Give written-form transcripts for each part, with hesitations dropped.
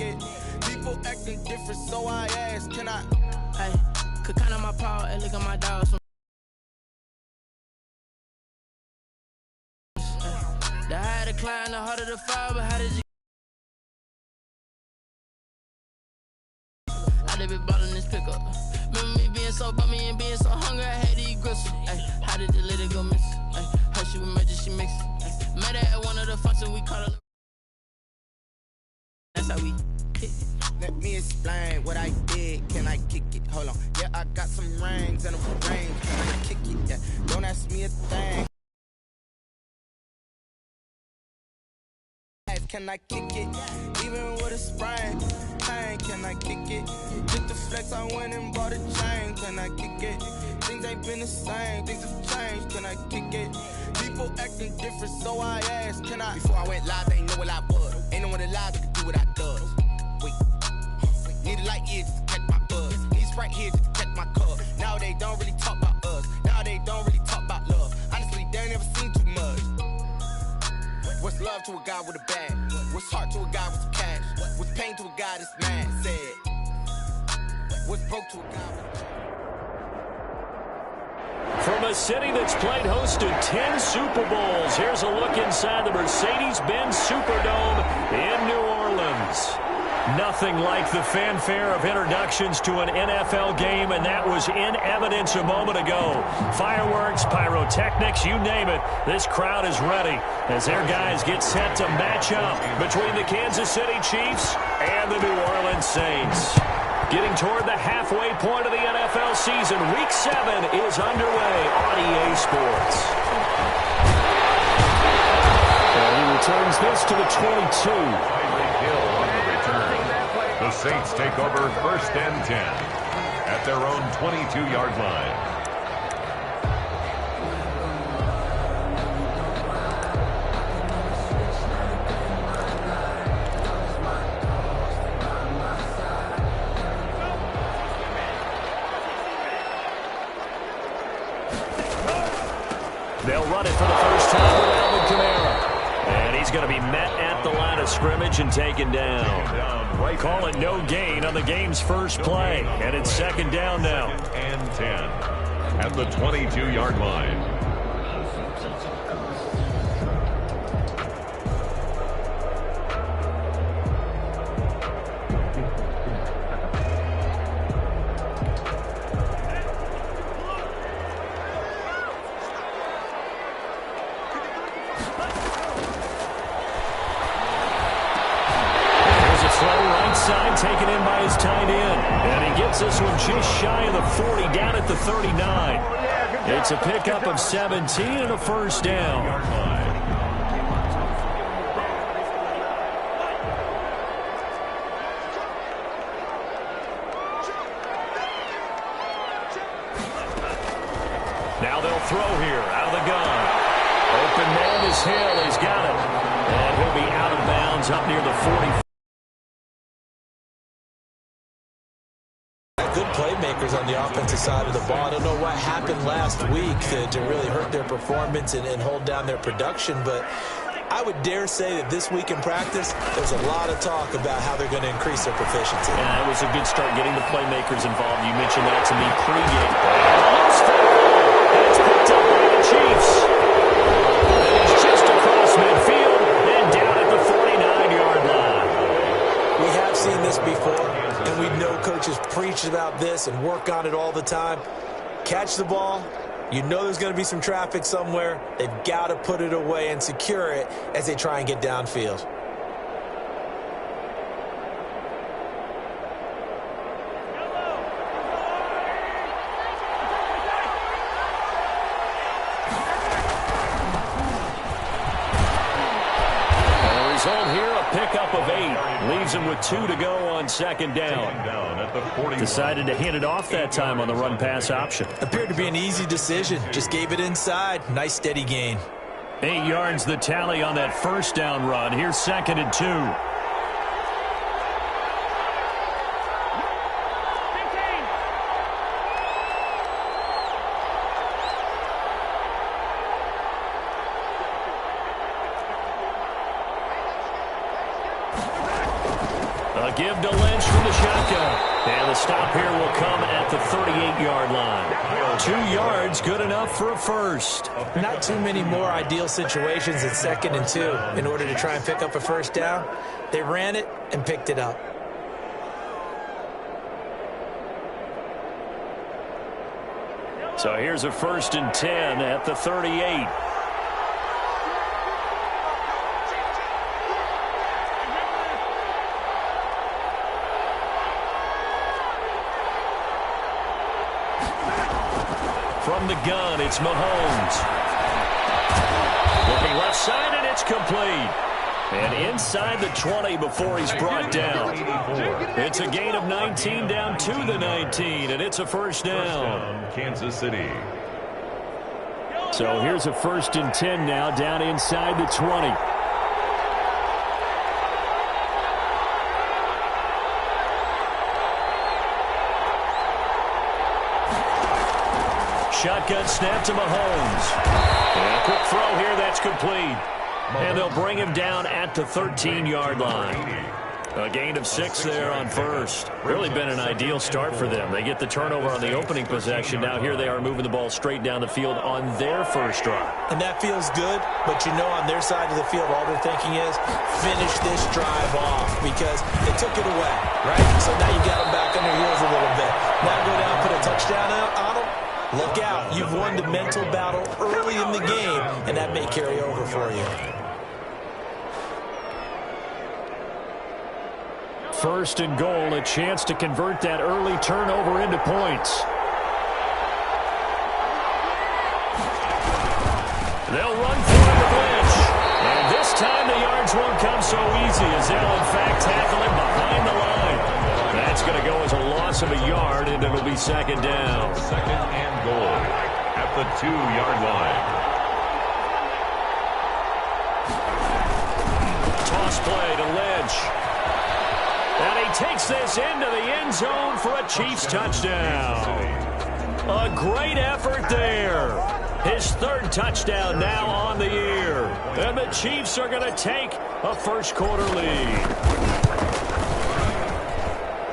it? People acting different, so I ask, can I? Hey, could count on my paw and look at my dogs. The higher the climb, the harder the fall, but how did you? I did be ballin' this pickup. Remember me being so bummy and being so hungry, I had to eat gristle. Ay, how did the lady go miss? Ay, her she was major, she mixed. Ay, met her at one of the functions, we caught her. That's how we hit. Let me explain what I did. Can I kick it? Hold on. Yeah, I got some rings and a ring. Can I kick it? Yeah. Don't ask me a thing. Can I kick it? Even with a sprain. Hey, can I kick it? Just the flex, I went and bought a chain. Can I kick it? Things ain't been the same. Things have changed. Can I kick it? People acting different, so I asked, can I? Before I went live, they ain't know what I was. Ain't no one alive that could do what I does. Wait. Need a light here just to catch my buzz. Need Sprite here just to catch my cup. Now they don't really talk about us. Now they don't really talk about love. Honestly, they ain't never seen too much. What's love to a guy with a bag? What's heart to a guy with some cash? What's pain to a guy that's mad? Said. What's broke to a guy with a bag? From a city that's played host to 10 Super Bowls, here's a look inside the Mercedes-Benz Superdome in New Orleans. Nothing like the fanfare of introductions to an NFL game, and that was in evidence a moment ago. Fireworks, pyrotechnics, you name it. This crowd is ready as their guys get set to match up between the Kansas City Chiefs and the New Orleans Saints. Getting toward the halfway point of the NFL season, Week 7 is underway on EA Sports. And he returns this to the 22. The Saints take over 1st and 10 at their own 22-yard line. They'll run it for the first time with Alvin Kamara. And he's going to be met at the line of scrimmage and taken down. Call it no gain on the game's first play. And it's 2nd down now. And 10 at the 22-yard line. Side taken in by his tight end. And he gets this one just shy of the 40, down at the 39. It's a pickup of 17 and a first down. Now they'll throw here out of the gun. Open man is Hill. He's got it. And he'll be out of bounds up near the 40. Good playmakers on the offensive side of the ball. I don't know what happened last week to really hurt their performance and hold down their production, but I would dare say that this week in practice, there's a lot of talk about how they're going to increase their proficiency. Yeah, it was a good start getting the playmakers involved. You mentioned that to me pregame. It's picked up by the Chiefs. And he's just across midfield and down at the 49-yard line. We have seen this before, and we know coaches preach about this and work on it all the time. Catch the ball. You know there's going to be some traffic somewhere. They've got to put it away and secure it as they try and get downfield. Pickup of 8. Leaves him with 2 to go on 2nd down. Decided to hand it off that time on the run-pass option. Appeared to be an easy decision. Just gave it inside. Nice steady gain. 8 yards the tally on that first down run. Here's 2nd and 2. A give to Lynch from the shotgun. And the stop here will come at the 38-yard line. 2 yards, good enough for a first. Not too many more ideal situations at 2nd and 2 in order to try and pick up a first down. They ran it and picked it up. So here's a 1st and 10 at the 38. From the gun, it's Mahomes. Looking left side, and it's complete. And inside the 20 before he's brought down. It's a gain of 19 down to the 19, and it's a first down. Kansas City. So here's a 1st and 10 now down inside the 20. Shotgun snap to Mahomes. And a quick throw here, that's complete. And they'll bring him down at the 13-yard line. A gain of 6 there on first. Really been an ideal start for them. They get the turnover on the opening possession. Now here they are moving the ball straight down the field on their first drive. And that feels good, but you know on their side of the field all they're thinking is finish this drive off because they took it away, right? So now you got them back on their heels a little bit. Now go down, put a touchdown out on them. Look out. You've won the mental battle early in the game, and that may carry over for you. 1st and goal, a chance to convert that early turnover into points. They'll run for it with Lynch. And this time the yards won't come so easy as they'll in fact tackle him behind the line. That's going to go as a loss of a yard, and it'll be 2nd down. 2nd and goal at the 2-yard line. Toss play to Lynch. And he takes this into the end zone for a Chiefs touchdown. A great effort there. His 3rd touchdown now on the year. And the Chiefs are going to take a first-quarter lead.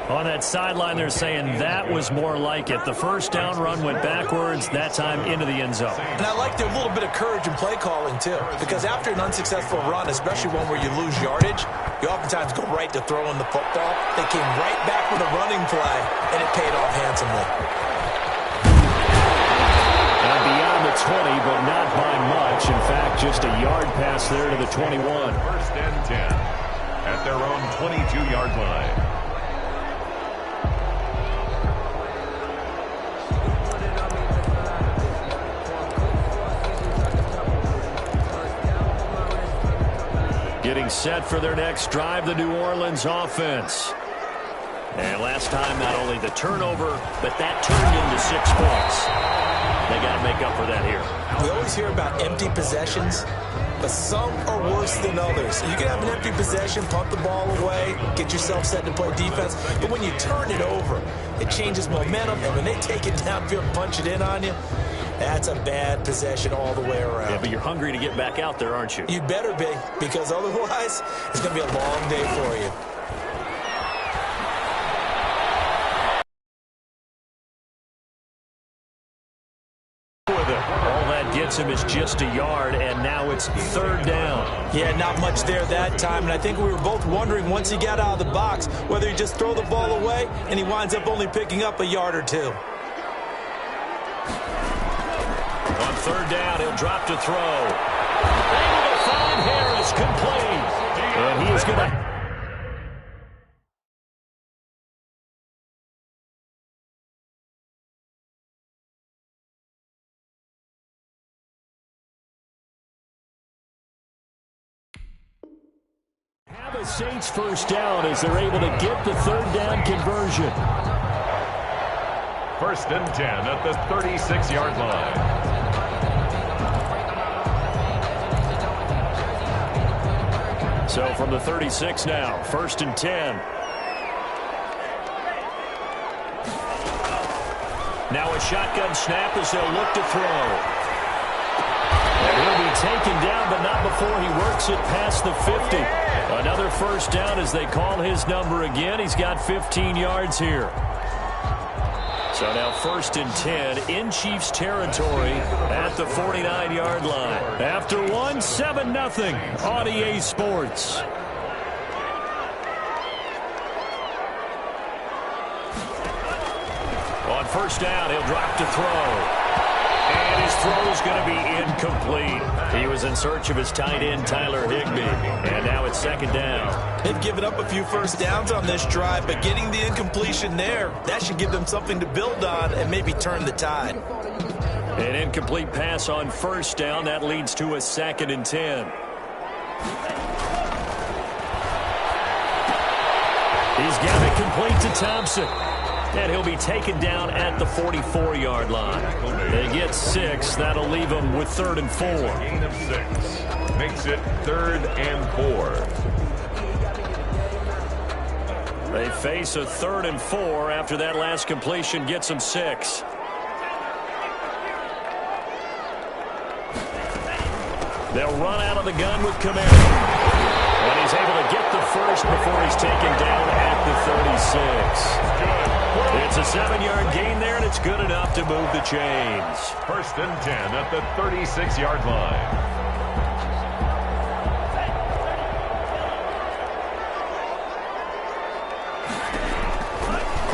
On that sideline, they're saying that was more like it. The first down run went backwards, that time into the end zone. And I like their little bit of courage in play calling, too. Because after an unsuccessful run, especially one where you lose yardage, you oftentimes go right to throwing the football. They came right back with a running play, and it paid off handsomely. And beyond the 20, but not by much. In fact, just a yard pass there to the 21. 1st and 10 at their own 22-yard line. Getting set for their next drive, the New Orleans offense. And last time, not only the turnover, but that turned into 6 points. They got to make up for that here. We always hear about empty possessions, but some are worse than others. You can have an empty possession, punt the ball away, get yourself set to play defense, but when you turn it over, it changes momentum, and when they take it downfield and punch it in on you, that's a bad possession all the way around. Yeah, but you're hungry to get back out there, aren't you? You better be, because otherwise, it's going to be a long day for you. All that gets him is just a yard, and now it's 3rd down. Yeah, not much there that time, and I think we were both wondering once he got out of the box whether he just throw the ball away, and he winds up only picking up a yard or 2. On 3rd down, he'll drop to throw. Able to find Harris, complete. And he is going to... have a Saints first down as they're able to get the 3rd down conversion. 1st and 10 at the 36-yard line. So from the 36 now, 1st and 10. Now a shotgun snap as they'll look to throw. And he'll be be taken down, but not before he works it past the 50. Another first down as they call his number again. He's got 15 yards here. So now 1st and 10 in Chiefs territory at the 49-yard line. After one, 7-0 on EA Sports. On first down, he'll drop to throw. And his throw is going to be incomplete. He was in search of his tight end, Tyler Higbee. And now it's 2nd down. They've given up a few first downs on this drive, but getting the incompletion there, that should give them something to build on and maybe turn the tide. An incomplete pass on first down. That leads to a 2nd and 10. He's got it complete to Thompson. And he'll be taken down at the 44-yard line. They get 6. That'll leave them with 3rd and 4. Gain of 6. Makes it 3rd and 4. They face a 3rd and 4 after that last completion gets them 6. They'll run out of the gun with Kamara. And he's able to get the first before he's taken down at the 36. It's a 7-yard gain there, and it's good enough to move the chains. 1st and 10 at the 36-yard line.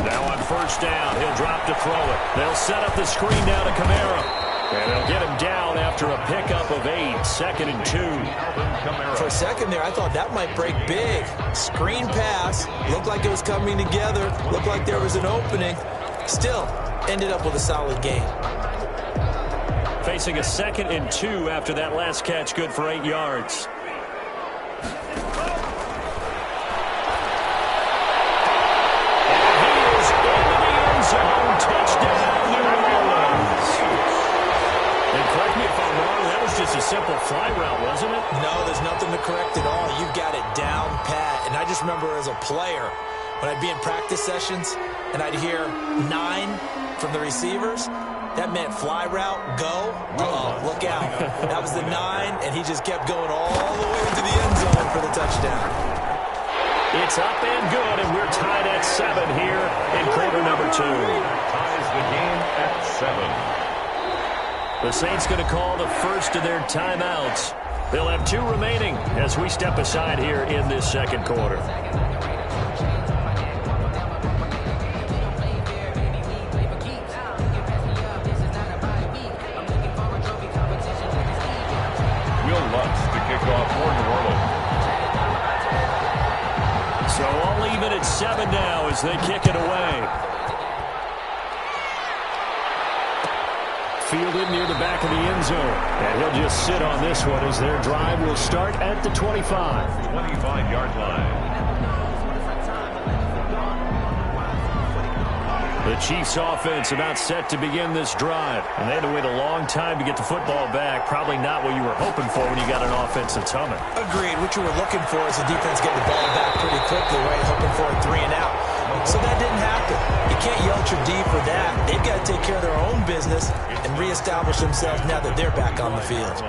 Now on first down, he'll drop to throw it. They'll set up the screen now to Kamara. And they'll get him down after a pickup of 8, 2nd and 2. For a second there, I thought that might break big. Screen pass, looked like it was coming together, looked like there was an opening. Still, ended up with a solid gain. Facing a 2nd and 2 after that last catch, good for 8 yards. And he is into the end zone. Touchdown, New Orleans. And correct me if I'm wrong, that was just a simple fly route, wasn't it? No, there's nothing to correct at all. You've got it down pat. And I just remember as a player, when I'd be in practice sessions and I'd hear 9 from the receivers, that meant fly route, go. Look out. That was the 9, and he just kept going all the way into the end zone for the touchdown. It's up and good, and we're tied at 7 here in quarter number 2. Ties the game at 7. The Saints going to call the first of their timeouts. They'll have 2 remaining as we step aside here in this 2nd quarter. Will Lutz to kick off for New Orleans. So all even at 7 now as they kick it away. Fielded near the back of the end zone. And he'll just sit on this one as their drive will start at the 25. 25-yard line. The Chiefs offense about set to begin this drive. And they had to wait a long time to get the football back. Probably not what you were hoping for when you got an offense that's humming. Agreed. What you were looking for is the defense getting the ball back pretty quickly, right? Hoping for a 3 and out. So that didn't happen. You can't yell at your D for that. They've got to take care of their own business and reestablish themselves now that they're back on the field.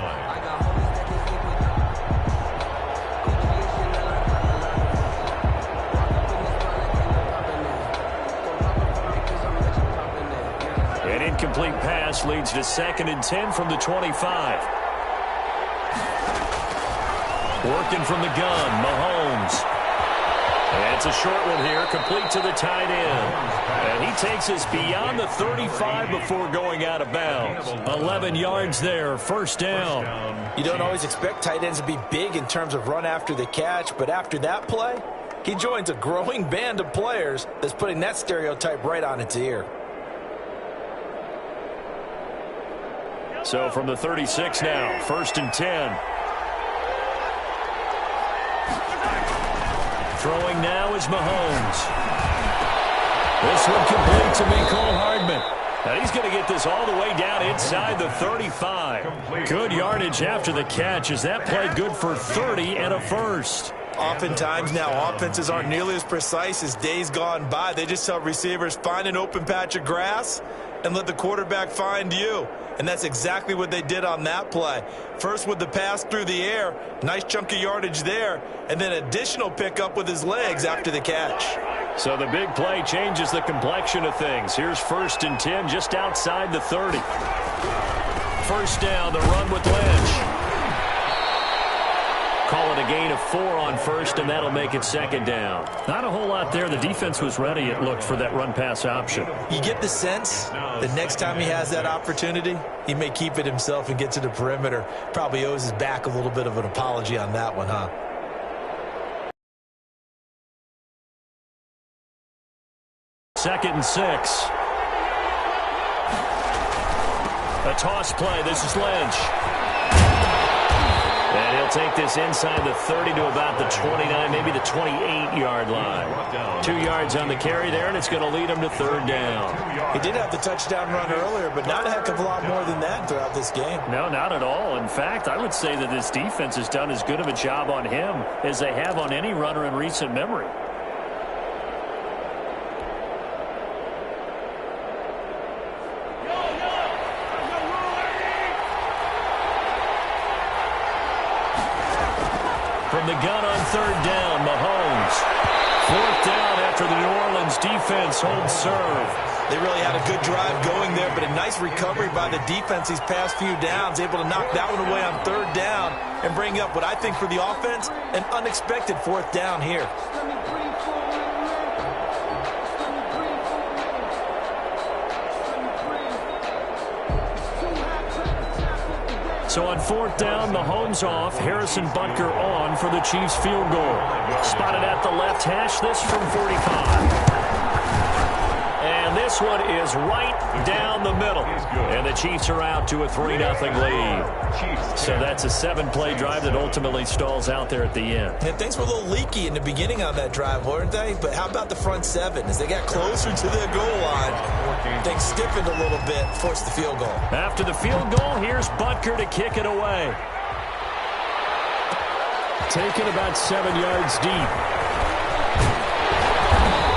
An incomplete pass leads to 2nd and 10 from the 25. Working from the gun, Mahomes. And it's a short one here, complete to the tight end. And he takes us beyond the 35 before going out of bounds. 11 yards there, first down. You don't always expect tight ends to be big in terms of run after the catch, but after that play, he joins a growing band of players that's putting that stereotype right on its ear. So from the 36 now, 1st and 10. Throwing now is Mahomes. This one complete to Mecole Hardman. And he's going to get this all the way down inside the 35. Good yardage after the catch as that played good for 30 and a first. Oftentimes now offenses aren't nearly as precise as days gone by. They just tell receivers, find an open patch of grass and let the quarterback find you. And that's exactly what they did on that play. First with the pass through the air, nice chunk of yardage there, and then additional pickup with his legs after the catch. So the big play changes the complexion of things. Here's 1st and 10 just outside the 30. First down, the run with Lynch. Call it a gain of 4 on first, and that'll make it 2nd down. Not a whole lot there. The defense was ready, it looked, for that run-pass option. You get the sense that next time he has that opportunity, he may keep it himself and get to the perimeter. Probably owes his back a little bit of an apology on that one, huh? Second and 6. A toss play. This is Lynch. And he'll take this inside the 30 to about the 29, maybe the 28-yard line. 2 yards on the carry there, and it's going to lead him to 3rd down. He did have the touchdown run earlier, but not a heck of a lot more than that throughout this game. No, not at all. In fact, I would say that this defense has done as good of a job on him as they have on any runner in recent memory. From the gun on 3rd down, Mahomes. 4th down after the New Orleans defense holds serve. They really had a good drive going there, but a nice recovery by the defense these past few downs, able to knock that one away on 3rd down and bring up what I think for the offense, an unexpected 4th down here. So on 4th down, Mahomes off, Harrison Butker on for the Chiefs field goal. Spotted at the left hash, this from 45. And this one is right down the middle. And the Chiefs are out to a 3-0 lead. So that's a 7-play drive that ultimately stalls out there at the end. And things were a little leaky in the beginning on that drive, weren't they? But how about the front 7? As they got closer to the goal line, things stiffened a little bit, forced the field goal. After the field goal, here's Butker to kick it away. Taken about 7 yards deep.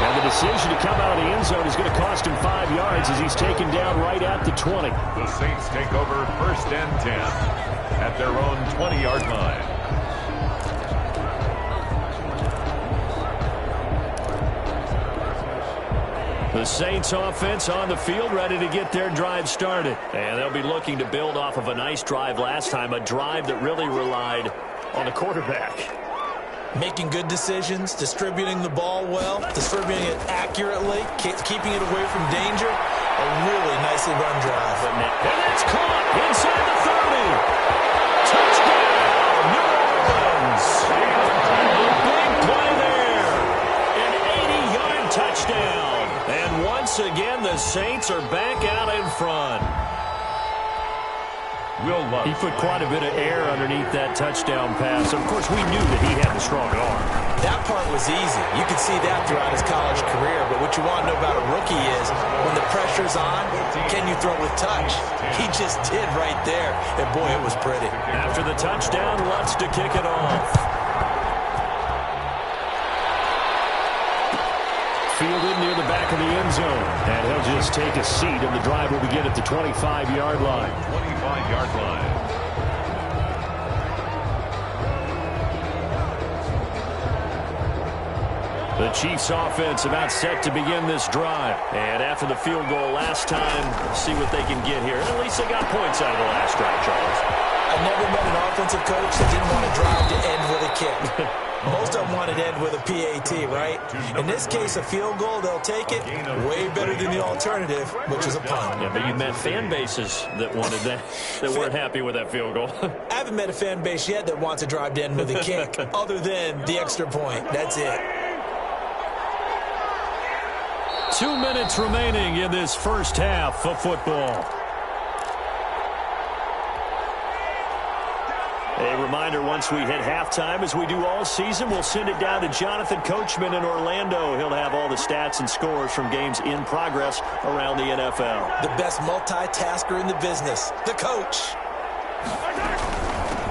And the decision to come out of the end zone is going to cost him 5 yards as he's taken down right at the 20. The Saints take over 1st and 10 at their own 20-yard line. The Saints offense on the field, ready to get their drive started. And they'll be looking to build off of a nice drive last time, a drive that really relied on the quarterback. Making good decisions, distributing the ball well, distributing it accurately, keeping it away from danger. A really nicely run drive. And it's caught inside the 30. Touchdown, New Orleans. Big play there. An 80-yard touchdown. And once again, the Saints are back out in front. He put quite a bit of air underneath that touchdown pass. Of course, we knew that he had a strong arm. That part was easy. You could see that throughout his college career. But what you want to know about a rookie is when the pressure's on, can you throw with touch? He just did right there. And, boy, it was pretty. After the touchdown, Lutz to kick it off. Fielded near the back of the end zone. And he'll just take a seat, and the drive will begin at the 25-yard line. 25-yard line. The Chiefs offense about set to begin this drive. And after the field goal last time, see what they can get here. At least they got points out of the last drive, Charles. I've never met an offensive coach that didn't want to drive to end with a kick. Most of them wanted to end with a PAT, right? In this case, a field goal, they'll take it. Way better than the alternative, which is a punt. Yeah, but you met fan bases that wanted that, that weren't happy with that field goal. I haven't met a fan base yet that wants to drive to end with a kick, other than the extra point. That's it. 2 minutes remaining in this first half of football. A reminder, once we hit halftime, as we do all season, we'll send it down to Jonathan Coachman in Orlando. He'll have all the stats and scores from games in progress around the NFL. The best multitasker in the business, the coach.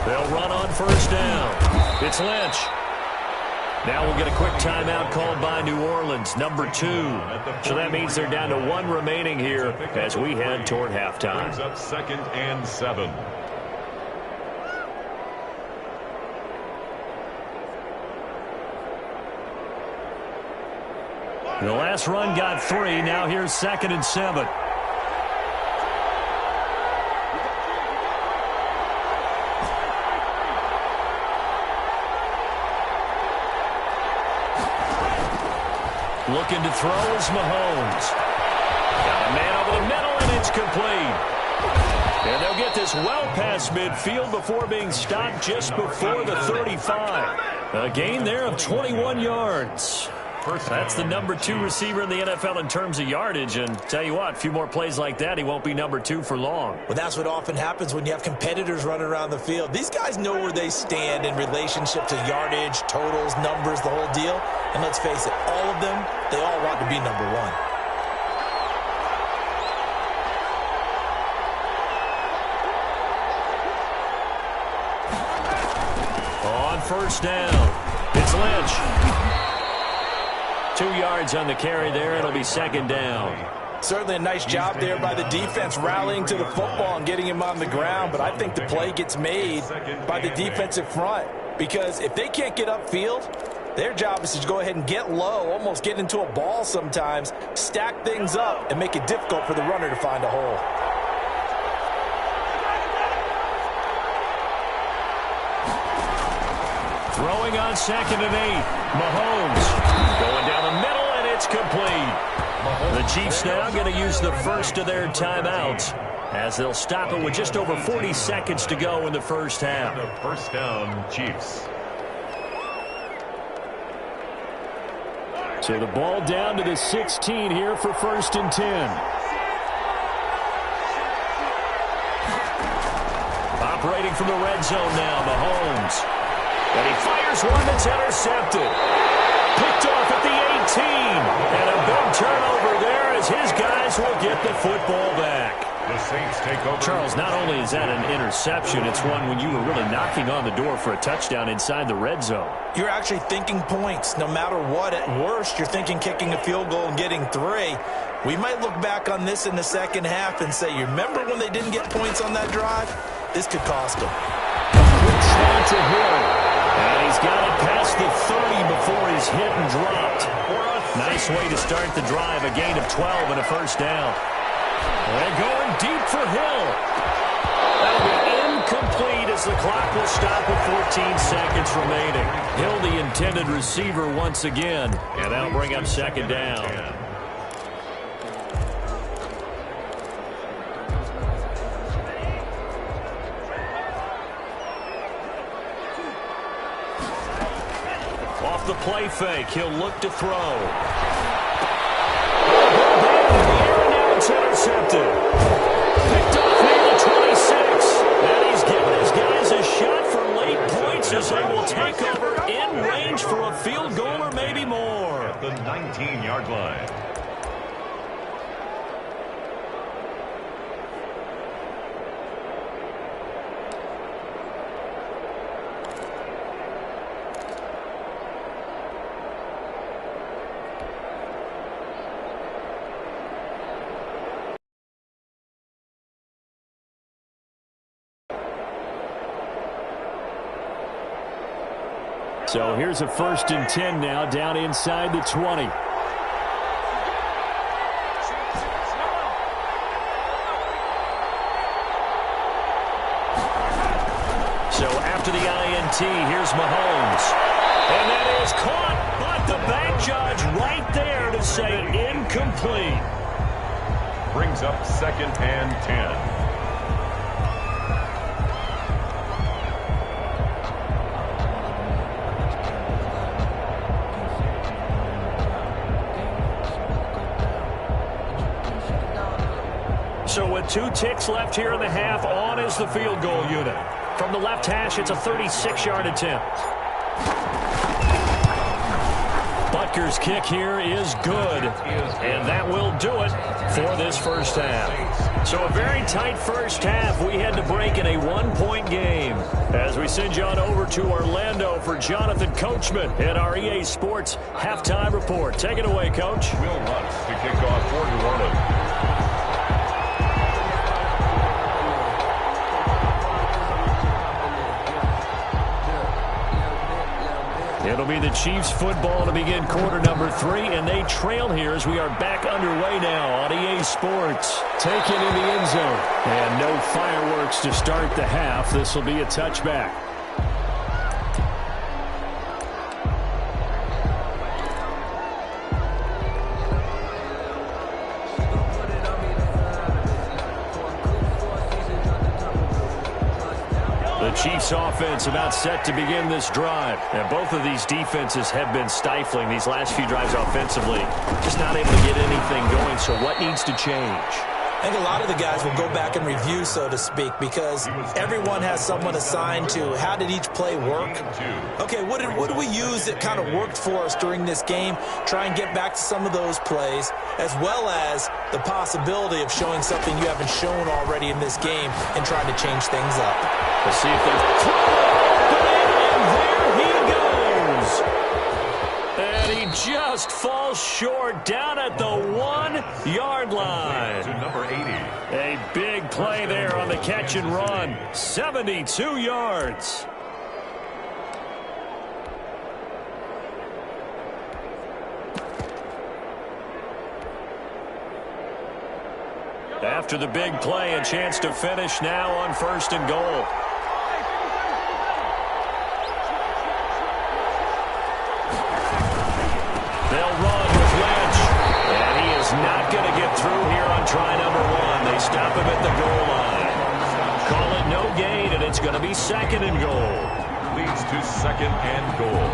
They'll run on first down. It's Lynch. Now we'll get a quick timeout called by New Orleans, number 2. So that means they're down to 1 remaining here as we head toward halftime. Brings up 2nd and 7. The last run got 3. Now here's 2nd and 7. Looking to throw is Mahomes. Got a man over the middle, and it's complete. And they'll get this well past midfield before being stopped just before the 35. A gain there of 21 yards. That's the number 2 receiver in the NFL in terms of yardage. And tell you what, a few more plays like that, he won't be number 2 for long. Well, that's what often happens when you have competitors running around the field. These guys know where they stand in relationship to yardage, totals, numbers, the whole deal. And let's face it, all of them, they all want to be number 1. On first down, it's Lynch. 2 yards on the carry there. It'll be 2nd down. Certainly a nice job there by the defense rallying to the football and getting him on the ground. But I think the play gets made by the defensive front. Because if they can't get upfield, their job is to go ahead and get low, almost get into a ball sometimes, stack things up, and make it difficult for the runner to find a hole. Throwing on 2nd and 8. Mahomes going down the middle, and it's complete. The Chiefs now going to use the first of their timeouts as they'll stop it with just over 40 seconds to go in the first half. First down, Chiefs. So the ball down to the 16 here for 1st and 10. Operating from the red zone now, Mahomes. And he fires one that's intercepted. Picked off at the 18. And a big turnover there as his guys will get the football back. The Saints take over. Charles, not only is that an interception, it's one when you were really knocking on the door for a touchdown inside the red zone. You're actually thinking points. No matter what, at worst, you're thinking kicking a field goal and getting 3. We might look back on this in the second half and say, you remember when they didn't get points on that drive? This could cost them. Good shot to Hill. And he's got it past the 30 before he's hit and dropped. Nice way to start the drive. A gain of 12 and a first down. They're going deep for Hill. That'll be incomplete as the clock will stop with 14 seconds remaining. Hill, the intended receiver once again. And that'll bring up 2nd down. Off the play fake, he'll look to throw. It's intercepted. Picked off near the 26. And he's giving his guys a shot for late points as they will take over in range for a field goal or maybe more. At the 19-yard line. So here's a 1st and 10 now, down inside the 20. So after the INT, here's Mahomes. And that is caught, but the back judge right there to say incomplete. Brings up 2nd and 10. So with 2 ticks left here in the half, on is the field goal unit. From the left hash, it's a 36-yard attempt. Butker's kick here is good, and that will do it for this first half. So a very tight first half. We had to break in a one-point game. As we send you on over to Orlando for Jonathan Coachman at our EA Sports Halftime Report. Take it away, Coach. Will Lutz to kick off for New Orleans. It'll be the Chiefs football to begin quarter number 3, and they trail here as we are back underway now on EA Sports. Taken in the end zone, and no fireworks to start the half. This will be a touchback. The Chiefs offense about set to begin this drive. And both of these defenses have been stifling these last few drives offensively. Just not able to get anything going, so what needs to change? I think a lot of the guys will go back and review, so to speak, because everyone has someone assigned to how did each play work. Okay, what did we use that kind of worked for us during this game? Try and get back to some of those plays, as well as the possibility of showing something you haven't shown already in this game and trying to change things up. Let's see if there's... And there he goes! And he just falls short down at the 1-yard line. To number 80. A big play there on the catch and run. 72 yards. After the big play, a chance to finish now on 1st and goal. They'll run with Lynch. And he is not going to get through here on try number 1. They stop him at the goal line. Call it no gain, and it's going to be 2nd and goal. Leads to 2nd and goal.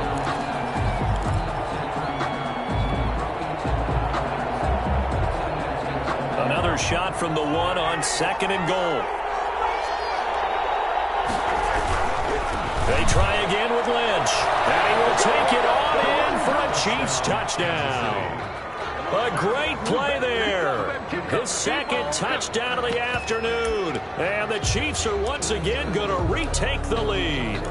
Another shot from the 1 on 2nd and goal. They try again with Lynch. And he will take it on in for a Chiefs touchdown. A great play there. His 2nd touchdown of the afternoon. And the Chiefs are once again going to retake the lead.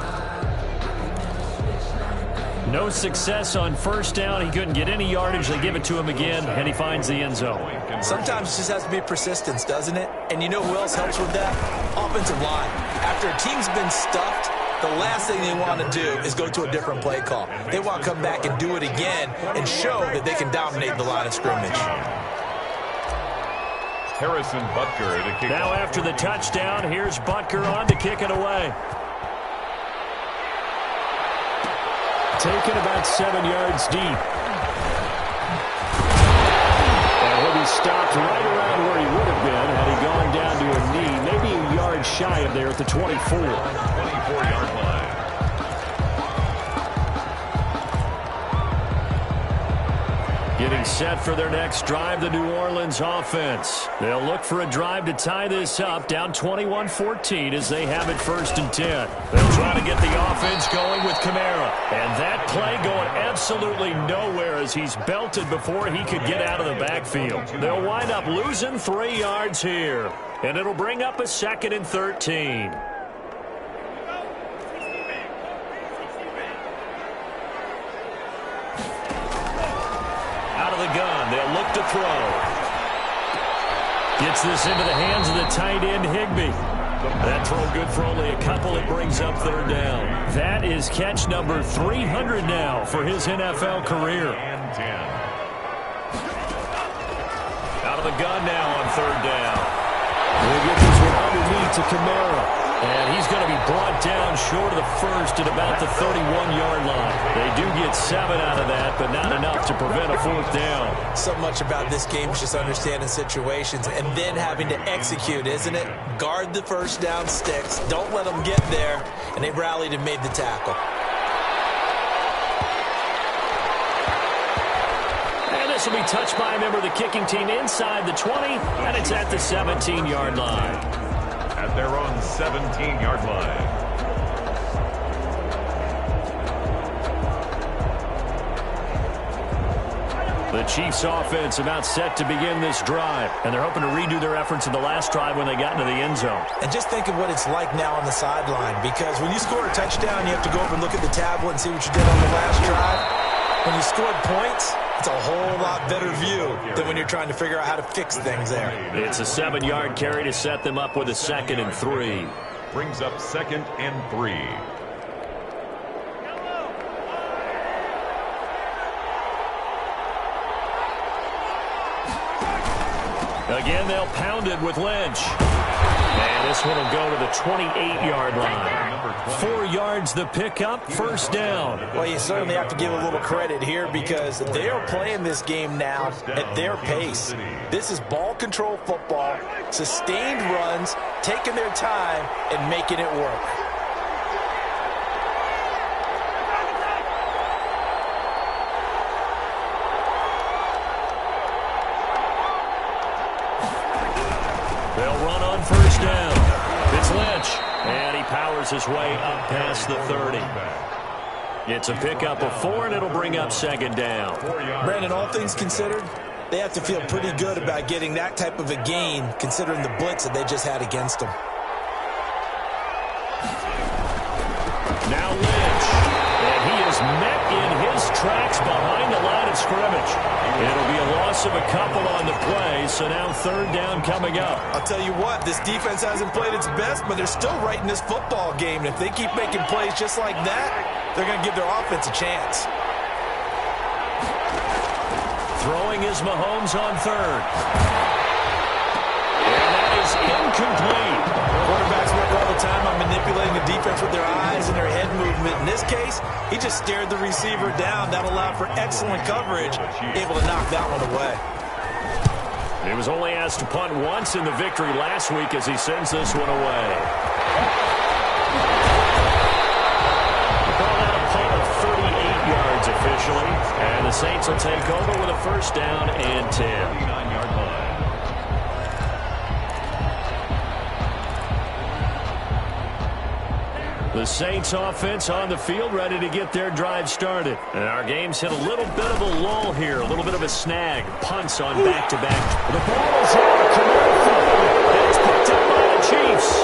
No success on 1st down. He couldn't get any yardage. They give it to him again, and he finds the end zone. Sometimes it just has to be persistence, doesn't it? And you know who else helps with that? Offensive line. After a team's been stuffed, the last thing they want to do is go to a different play call. They want to come back and do it again and show that they can dominate the line of scrimmage. Harrison Butker to kick. Now after the touchdown, here's Butker on to kick it away. Taken about 7 yards deep. And he'll be stopped right around where he would have been had he gone down to a knee, maybe a yard shy of there at the 24. 24-yard line. Getting set for their next drive, the New Orleans offense. They'll look for a drive to tie this up, down 21-14 as they have it 1st and 10. They'll try to get the offense going with Kamara. And that play going absolutely nowhere as he's belted before he could get out of the backfield. They'll wind up losing 3 yards here. And it'll bring up a 2nd and 13. The gun. They'll look to throw. Gets this into the hands of the tight end, Higbee. That throw good for only a couple. It brings up 3rd down. That is catch number 300 now for his NFL career. And 10. Out of the gun now on 3rd down. We'll get this one underneath to Kamara. And he's going to be brought down short of the 1st at about the 31-yard line. They do get 7 out of that, but not enough to prevent a 4th down. So much about this game is just understanding situations and then having to execute, isn't it? Guard the 1st down sticks. Don't let them get there. And they rallied and made the tackle. And this will be touched by a member of the kicking team inside the 20, and it's at the 17-yard line. At their own 17-yard line. The Chiefs offense about set to begin this drive, and they're hoping to redo their efforts in the last drive when they got into the end zone. And just think of what it's like now on the sideline, because when you score a touchdown, you have to go over and look at the tablet and see what you did on the last drive. When you scored points, it's a whole lot better view than when you're trying to figure out how to fix things there. It's a 7-yard carry to set them up with a 2nd and 3. Brings up 2nd and 3. Again, they'll pound it with Lynch. And this one will go to the 28-yard line. 4 yards the pickup, first down. Well, you certainly have to give a little credit here because they are playing this game now at their pace. This is ball control football, sustained runs, taking their time, and making it work. They'll run on first down. It's Lynch, and he powers his way up past the 30. It's a pickup of 4, and it'll bring up 2nd down. Brandon, all things considered, they have to feel pretty good about getting that type of a gain, considering the blitz that they just had against them. Now Lynch, and he is met in his tracks behind the line of scrimmage. It'll be a loss of a couple on the play, so now 3rd down coming up. I'll tell you what, this defense hasn't played its best, but they're still right in this football game. And if they keep making plays just like that, they're going to give their offense a chance. Throwing is Mahomes on 3rd. And that is incomplete. Quarterbacks work all the time on manipulating the defense with their eyes and their head movement. In this case, he just stared the receiver down. That allowed for excellent coverage, able to knock that one away. He was only asked to punt once in the victory last week as he sends this one away. Call that a punt of 38 yards officially, and the Saints will take over with a 1st down and 10. 39-yard line. The Saints offense on the field ready to get their drive started. And our game's hit a little bit of a lull here, a little bit of a snag. Punts on back-to-back. The ball is out. And it's picked up by the Chiefs.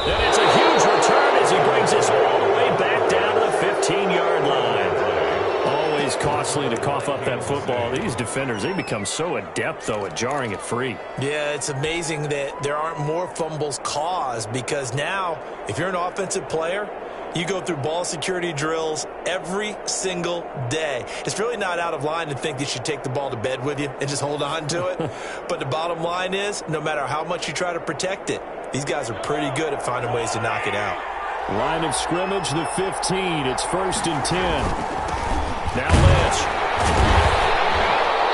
And it's a huge return as he brings us all the way back down to the 15-yard line. Always costly to cough up that football. These defenders, they become so adept, though, at jarring it free. Yeah, it's amazing that there aren't more fumbles caused because now, if you're an offensive player, you go through ball security drills every single day. It's really not out of line to think that you should take the ball to bed with you and just hold on to it. But the bottom line is, no matter how much you try to protect it, these guys are pretty good at finding ways to knock it out. Line of scrimmage, the 15. It's 1st and 10. Now Lynch.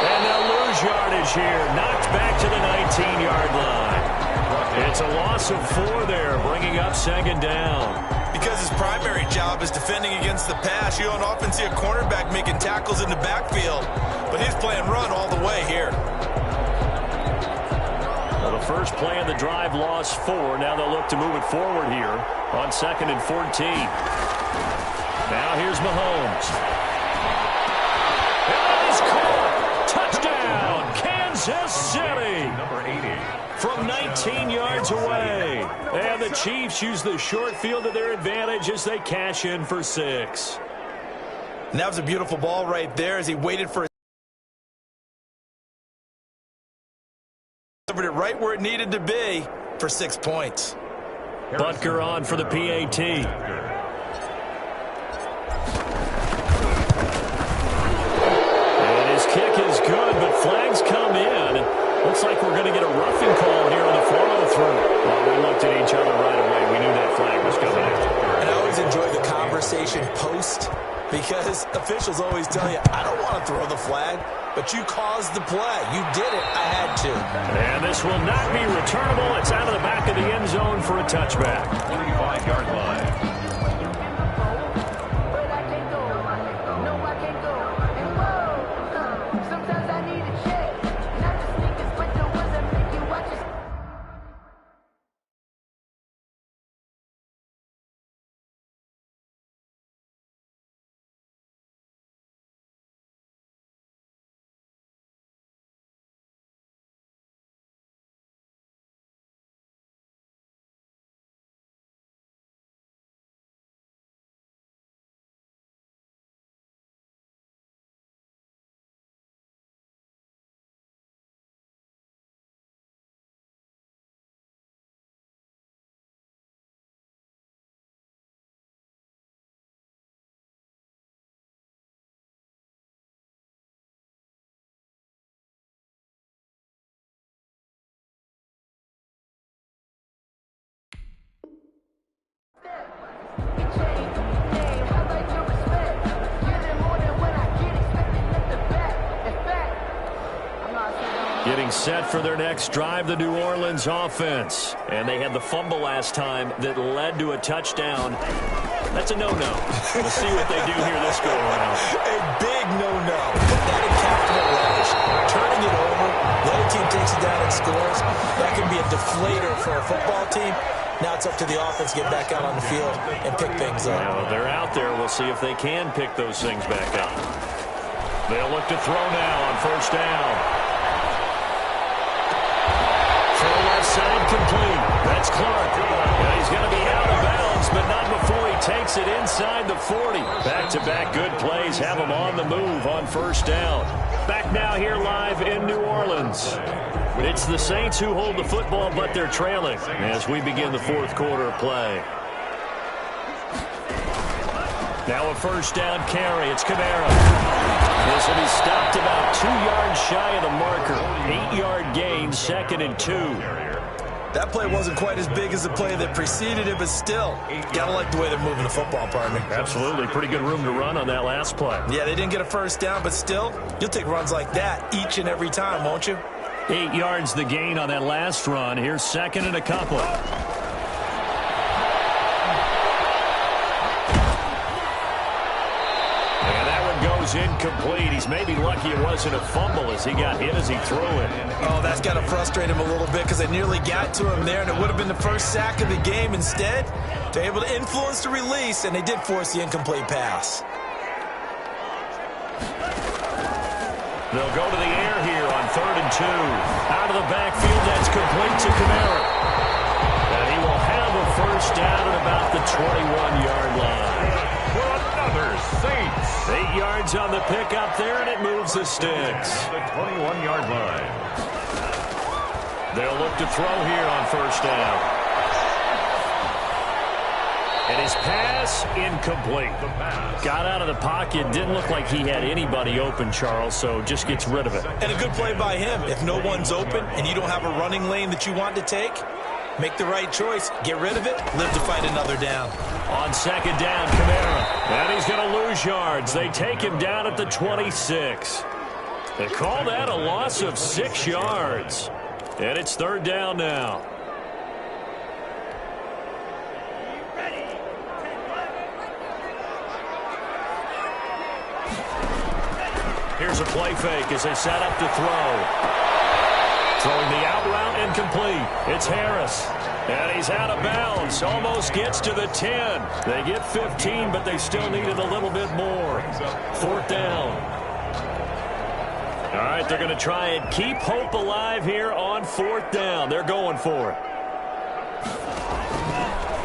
And they'll lose yardage here. Knocked back to the 19-yard line. It's a loss of 4 there, bringing up 2nd down. Because his primary job is defending against the pass, you don't often see a cornerback making tackles in the backfield. But he's playing run all the way here. Well, the first play of the drive lost 4. Now they'll look to move it forward here on 2nd and 14. Now here's Mahomes. Touchdown, Kansas City. Number 80. From 19 yards away. And the Chiefs use the short field to their advantage as they cash in for 6. And that was a beautiful ball right there as he waited for delivered it right where it needed to be for 6 points. Butker on for the PAT. Kick is good, but flags come in. Looks like we're going to get a roughing call here on the follow-through. Well, we looked at each other right away. We knew that flag was coming in. And I always enjoy the conversation post because officials always tell you, I don't want to throw the flag, but you caused the play. You did it. I had to. And this will not be returnable. It's out of the back of the end zone for a touchback. 35-yard line. Getting set for their next drive, the New Orleans offense. And they had the fumble last time that led to a touchdown. That's a no-no. We'll see what they do here this go-around. A big no-no. Put that in capital letters. Turning it over. The other team takes it down and scores. That can be a deflator for a football team. Now it's up to the offense to get back out on the field and pick things up. Now they're out there. We'll see if they can pick those things back up. They'll look to throw now on first down. Throw left side complete. That's Clark. Now he's going to be out of bounds, but not before he takes it inside the 40. Back-to-back good plays have him on the move on first down. Back now here live in New Orleans. It's the Saints who hold the football, but they're trailing as we begin the fourth quarter of play. Now a first down carry. It's Kamara. This will be stopped about 2 yards shy of the marker. 8-yard gain, 2nd and 2. That play wasn't quite as big as the play that preceded it, but still, gotta like the way they're moving the football, partner. Absolutely. Pretty good room to run on that last play. Yeah, they didn't get a first down, but still, you'll take runs like that each and every time, won't you? 8 yards the gain on that last run. Here's 2nd and a couple. And that one goes incomplete. He's maybe lucky it wasn't a fumble as he got hit as he threw it. Oh, that's got to frustrate him a little bit because they nearly got to him there, and it would have been the first sack of the game. Instead, they're able to influence the release, and they did force the incomplete pass. They'll go to the air here on 3rd and 2. Out of the backfield, that's complete to Kamara. And he will have a first down at about the 21-yard line. For another Saints. 8 yards on the pickup there, and it moves the sticks. The 21-yard line. They'll look to throw here on first down. And his pass, incomplete. Got out of the pocket. Didn't look like he had anybody open, Charles, so just gets rid of it. And a good play by him. If no one's open and you don't have a running lane that you want to take, make the right choice. Get rid of it. Live to fight another down. On 2nd down, Kamara. And he's going to lose yards. They take him down at the 26. They call that a loss of 6 yards. And it's 3rd down now. Here's a play fake as they set up to throw. Throwing the out route incomplete. It's Harris. And he's out of bounds. Almost gets to the 10. They get 15, but they still needed a little bit more. 4th down. All right, they're going to try and keep hope alive here on 4th down. They're going for it.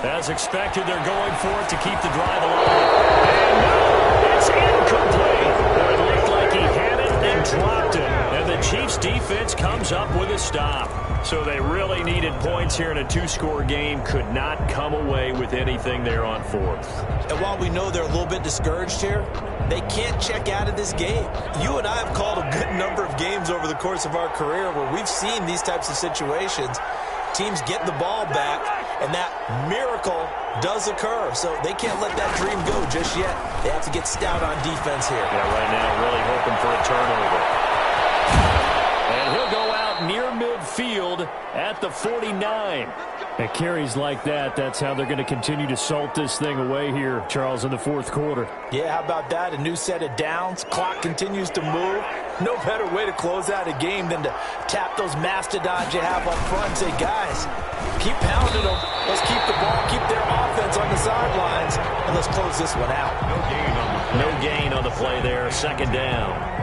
As expected, they're going for it to keep the drive alive. And no, it's incomplete. It looked like he had it and dropped it. And the Chiefs' defense comes up with a stop. So they really needed points here in a 2-score game. Could not come away with anything there on 4th. And while we know they're a little bit discouraged here, they can't check out of this game. You and I have called a good number of games over the course of our career where we've seen these types of situations. Teams get the ball back, and that miracle does occur. So they can't let that dream go just yet. They have to get stout on defense here. Yeah, right now really hoping for a turnover. And he'll go out near midfield at the 49. At carries like that, that's how they're going to continue to salt this thing away here, Charles, in the 4th quarter. Yeah, how about that? A new set of downs. Clock continues to move. No better way to close out a game than to tap those mastodons you have up front and say, guys, keep pounding them. Let's keep the ball, keep their offense on the sidelines, and let's close this one out. No gain on the play there. 2nd down.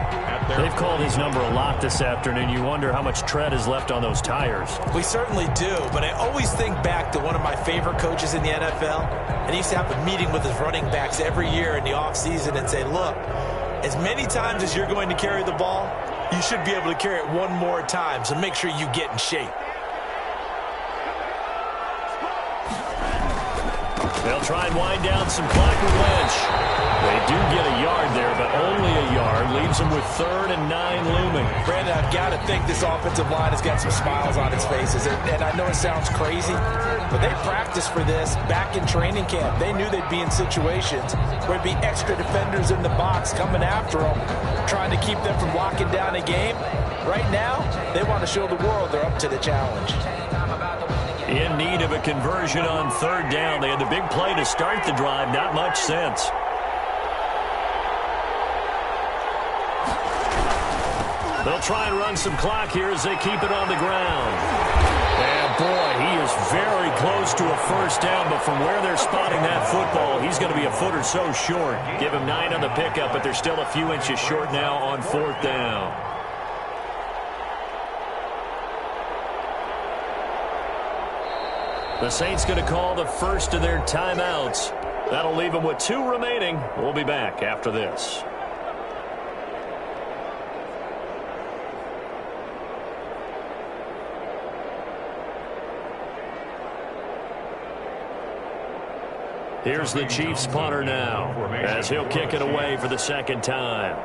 They've called his number a lot this afternoon. You wonder how much tread is left on those tires. We certainly do, but I always think back to one of my favorite coaches in the NFL, and he used to have a meeting with his running backs every year in the offseason and say, look, as many times as you're going to carry the ball, you should be able to carry it one more time, so make sure you get in shape. They'll try and wind down some clock with Lynch. They do get a yard there, but only a yard. Lead leaves them with 3rd and 9 looming. Brandon, I've got to think this offensive line has got some smiles on its faces. And I know it sounds crazy, but they practiced for this back in training camp. They knew they'd be in situations where there'd be extra defenders in the box coming after them, trying to keep them from locking down a game. Right now, they want to show the world they're up to the challenge. In need of a conversion on 3rd down. They had the big play to start the drive. Not much sense. They'll try and run some clock here as they keep it on the ground. And, boy, he is very close to a 1st down, but from where they're spotting that football, he's going to be a foot or so short. Give him 9 on the pickup, but they're still a few inches short now on 4th down. The Saints going to call the first of their timeouts. That'll leave them with 2 remaining. We'll be back after this. Here's the Chiefs punter now, as he'll kick it away for the 2nd time.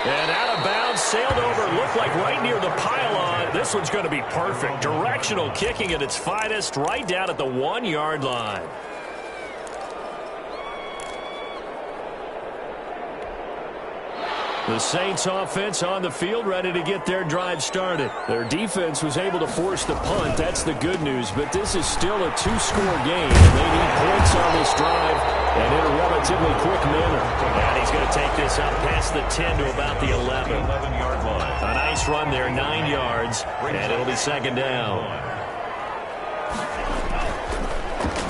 And out of bounds, sailed over, looked like right near the pylon. This one's going to be perfect. Directional kicking at its finest, right down at the 1-yard line. The Saints offense on the field, ready to get their drive started. Their defense was able to force the punt. That's the good news, but this is still a 2-score game. They need points on this drive and in a relatively quick manner. And he's going to take this up past the 10 to about the 11-yard line. A nice run there, 9 yards, and it'll be 2nd down.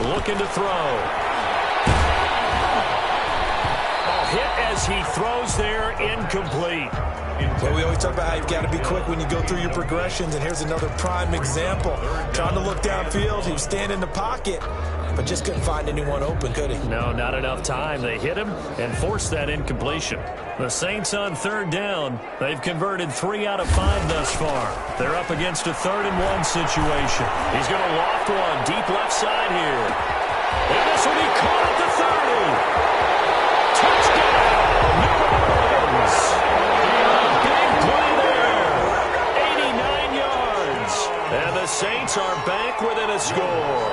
Looking to throw. Hit as he throws there, incomplete. Well, we always talk about how you've got to be quick when you go through your progressions, and here's another prime example. Trying to look downfield, he was standing in the pocket, but just couldn't find anyone open, could he? No, not enough time. They hit him and forced that incompletion. The Saints on 3rd down. They've converted 3 out of 5 thus far. They're up against a 3rd and 1 situation. He's going to loft one deep left side here. And this will be caught at the 30. Touchdown, New Orleans. A big play there. 89 yards. And the Saints are back within a score.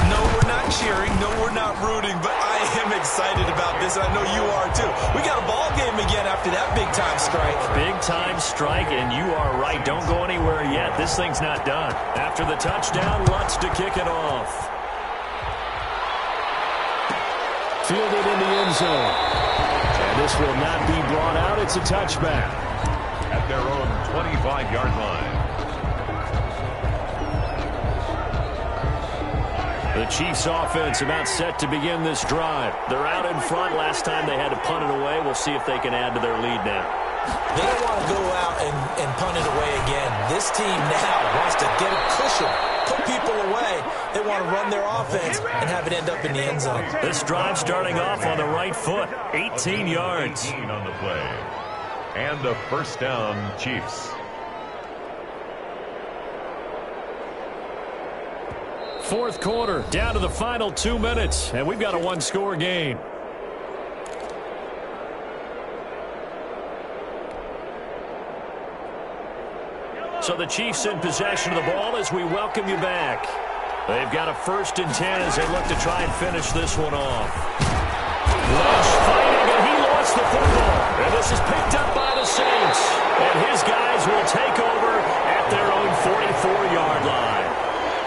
No, we're not cheering. No, we're not rooting, but I am excited about this, and I know you are too. We got a ball game again after that big-time strike. Big-time strike, and you are right. Don't go anywhere yet. This thing's not done. After the touchdown, Lutz to kick it off. Fielded in the end zone. And this will not be brought out. It's a touchback. At their own 25-yard line. The Chiefs offense about set to begin this drive. They're out in front. Last time they had to punt it away. We'll see if they can add to their lead now. They don't want to go out and punt it away again. This team now wants to get a cushion, put people away. They want to run their offense and have it end up in the end zone. This drive starting off on the right foot. 18 yards. 18 on the play. And a 1st down, Chiefs. Fourth quarter, down to the final 2 minutes, and we've got a 1-score game. So the Chiefs in possession of the ball as we welcome you back. They've got a 1st and 10 as they look to try and finish this one off. Lynch fighting, and he lost the football. And this is picked up by the Saints. And his guys will take over at their own 44-yard line.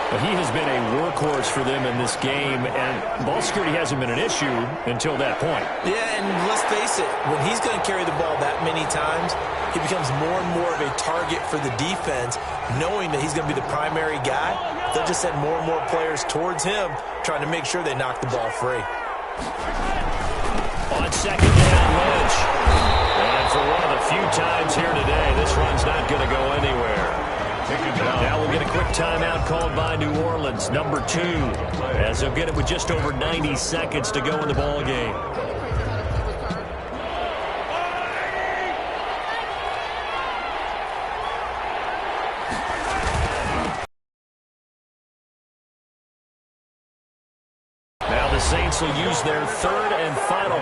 But he has been a workhorse for them in this game, and ball security hasn't been an issue until that point. Yeah, and let's face it, when he's going to carry the ball that many times, he becomes more and more of a target for the defense, knowing that he's going to be the primary guy. They'll just send more and more players towards him, trying to make sure they knock the ball free. On 2nd down, Lynch. And for one of the few times here today, this run's not going to go anywhere. Now we'll get a quick timeout called by New Orleans, number 2, as they'll get it with just over 90 seconds to go in the ball game.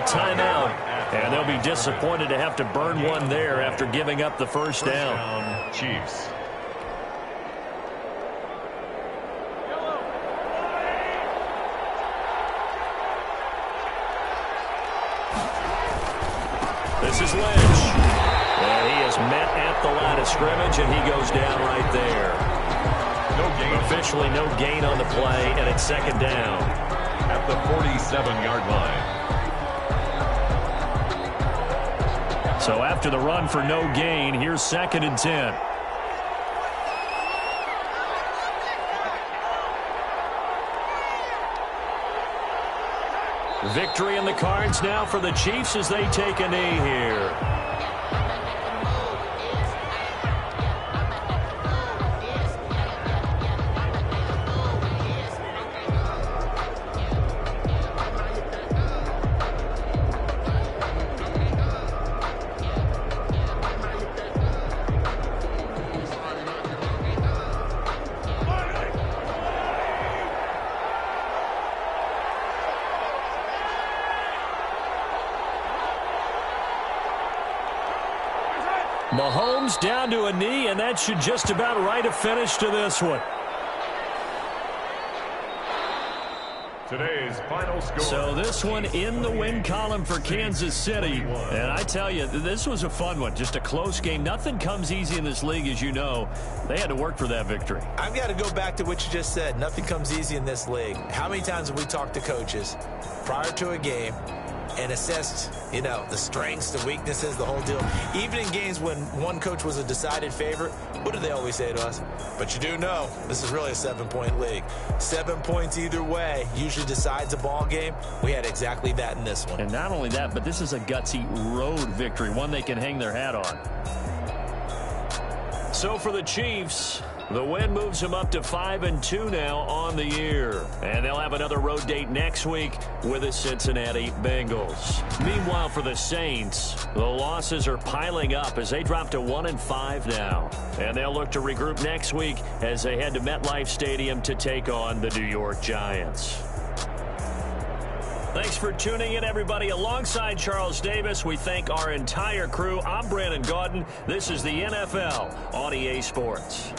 timeout, and they'll be disappointed to have to burn one there after giving up the first down. Chiefs. This is Lynch. And he is met at the line of scrimmage, and he goes down right there. No gain. Officially no gain on the play, and it's second down. At the 47-yard line. So after the run for no gain, here's 2nd and 10. Victory in the cards now for the Chiefs as they take a knee here. Mahomes down to a knee, and that should just about write a finish to this one. Today's final score. So this one in the win column for Kansas City. And I tell you, this was a fun one. Just a close game. Nothing comes easy in this league, as you know. They had to work for that victory. I've got to go back to what you just said. Nothing comes easy in this league. How many times have we talked to coaches prior to a game and assessed, you know, the strengths, the weaknesses, the whole deal? Even in games when one coach was a decided favorite, what do they always say to us? But you do know this is really a 7-point league. 7 points either way usually decides a ball game. We had exactly that in this one. And not only that, but this is a gutsy road victory, one they can hang their hat on. So for the Chiefs, the win moves them up to 5-2 now on the year. And they'll have another road date next week with the Cincinnati Bengals. Meanwhile, for the Saints, the losses are piling up as they drop to 1-5 now. And they'll look to regroup next week as they head to MetLife Stadium to take on the New York Giants. Thanks for tuning in, everybody. Alongside Charles Davis, we thank our entire crew. I'm Brandon Gaudin. This is the NFL on EA Sports.